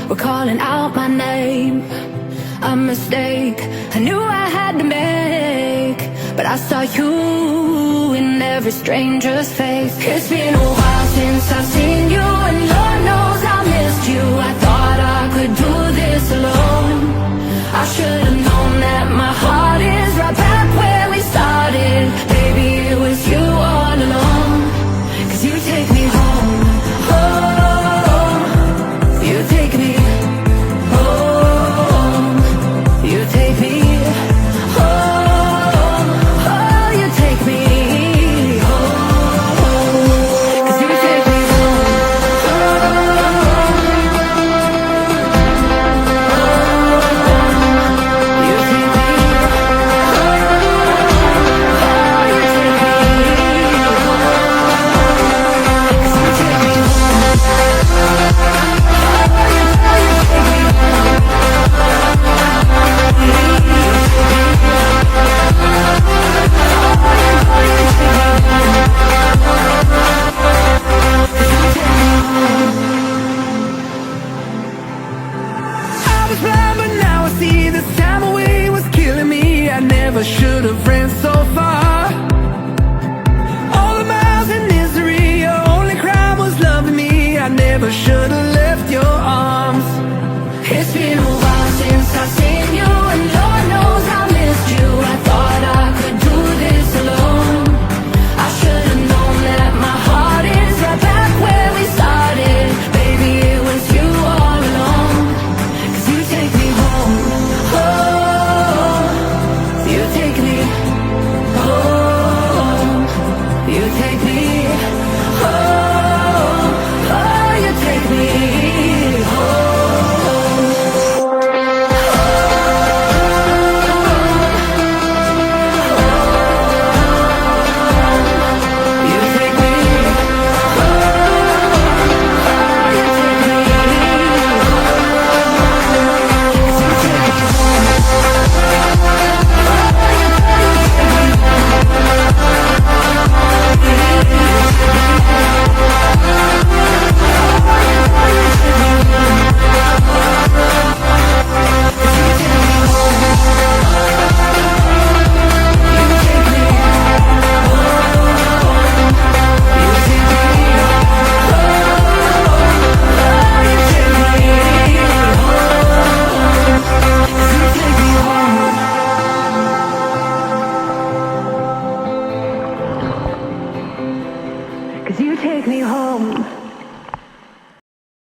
were calling out my name. A mistake I knew I had to make, but I saw you in every stranger's face. It's been a while since I've seen you, and Lord knows I missed you. I thought I could do this alone. I should have known that my heart is right back where we started. Baby, it was you all along. 'Cause you take me home, oh, you take me home, you take me home, oh, you take me home. 'Cause you take me home, you take me I was blind, but now I see this time away was killing me. I never should have ran so far. All the miles in misery, your only crime was loving me. I never should have left your arms. It's been a while since I've seen you, and Lord knows I missed you. I thought I could do this alone. I should have known that my heart is right back where we started. Baby, it was you all along. 'Cause you take me home, oh, you take me home, you take me home, oh, you take me home. Cause you take me home.